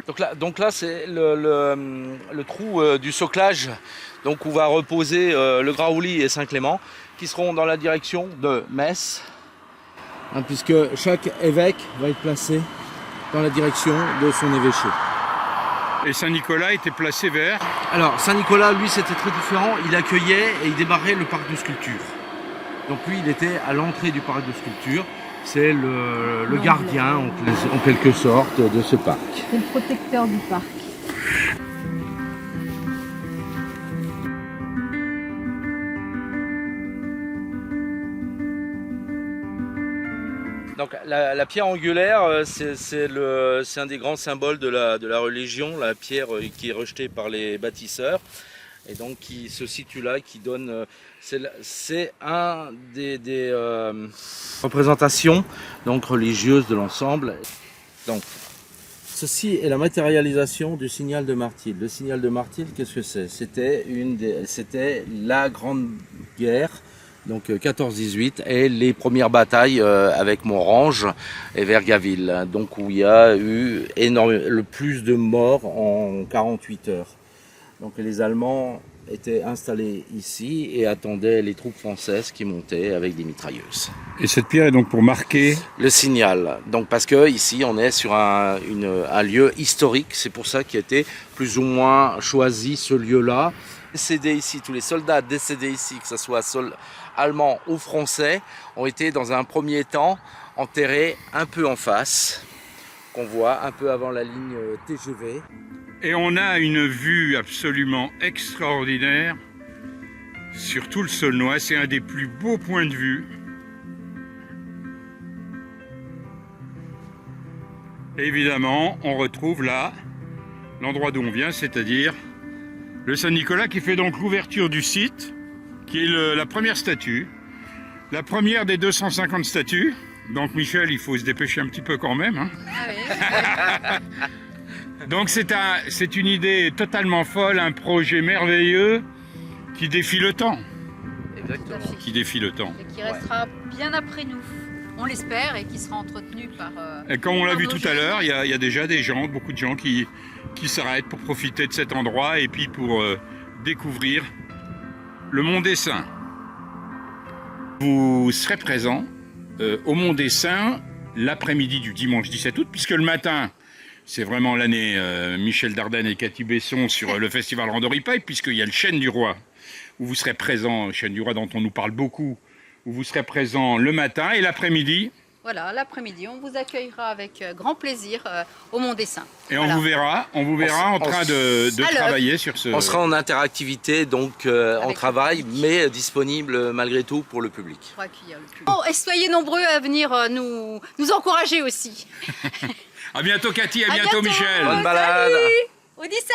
Donc là c'est le trou du soclage, donc où va reposer le Graouli et Saint-Clément, qui seront dans la direction de Metz, hein, puisque chaque évêque va être placé dans la direction de son évêché. Et Saint-Nicolas était placé vers? Alors Saint-Nicolas, lui, c'était très différent. Il accueillait et il démarrait le parc de sculpture. Donc lui, il était à l'entrée du parc de sculpture. C'est le gardien, en quelque sorte, de ce parc. C'est le protecteur du parc. Donc la pierre angulaire, c'est un des grands symboles de la religion, la pierre qui est rejetée par les bâtisseurs, et donc qui se situe là, qui donne... C'est un des représentations donc, religieuses de l'ensemble. Donc, ceci est la matérialisation du signal de Martil. Le signal de Martil, qu'est-ce que c'est? C'était la Grande Guerre, donc 14-18, et les premières batailles avec Montrange et Vergaville, donc où il y a eu le plus de morts en 48 heures. Donc les Allemands étaient installés ici et attendaient les troupes françaises qui montaient avec des mitrailleuses. Et cette pierre est donc pour marquer le signal. Donc parce que ici on est sur un lieu historique, c'est pour ça qu'il a été plus ou moins choisi ce lieu-là. Décédés ici, tous les soldats décédés ici, que ce soit allemands ou français, ont été dans un premier temps enterrés un peu en face, qu'on voit un peu avant la ligne TGV. Et on a une vue absolument extraordinaire sur tout le Saulnois. C'est un des plus beaux points de vue. Et évidemment, on retrouve là l'endroit d'où on vient, c'est-à-dire le Saint-Nicolas, qui fait donc l'ouverture du site, qui est la première statue, la première des 250 statues. Donc Michel, il faut se dépêcher un petit peu quand même. Hein. Ah oui. Donc c'est une idée totalement folle, un projet merveilleux qui défie le temps. Exactement. Qui défie le temps. Et qui restera bien après nous, on l'espère, et qui sera entretenu par... Et comme on l'a vu tout à jeunes. l'heure, il y a déjà des gens, beaucoup de gens qui s'arrêtent pour profiter de cet endroit et puis pour découvrir le Mont des Saints. Vous serez présent au Mont des Saints l'après-midi du dimanche 17 août, puisque le matin, c'est vraiment l'année Michel Dardenne et Cathy Besson sur le festival Randori-Paille, puisqu'il y a le Chêne du Roi, où vous serez présent, Chêne du Roi dont on nous parle beaucoup, où vous serez présent le matin, et l'après-midi. Voilà, l'après-midi, on vous accueillera avec grand plaisir au Mont des Saints. Et voilà. on vous verra en train de travailler sur ce... On sera en interactivité, donc en travail, mais disponible malgré tout pour le public. Pour accueillir le public. Oh, et soyez nombreux à venir nous encourager aussi. À bientôt Cathy, à bientôt Michel. Bonne balade. Salut, au 17.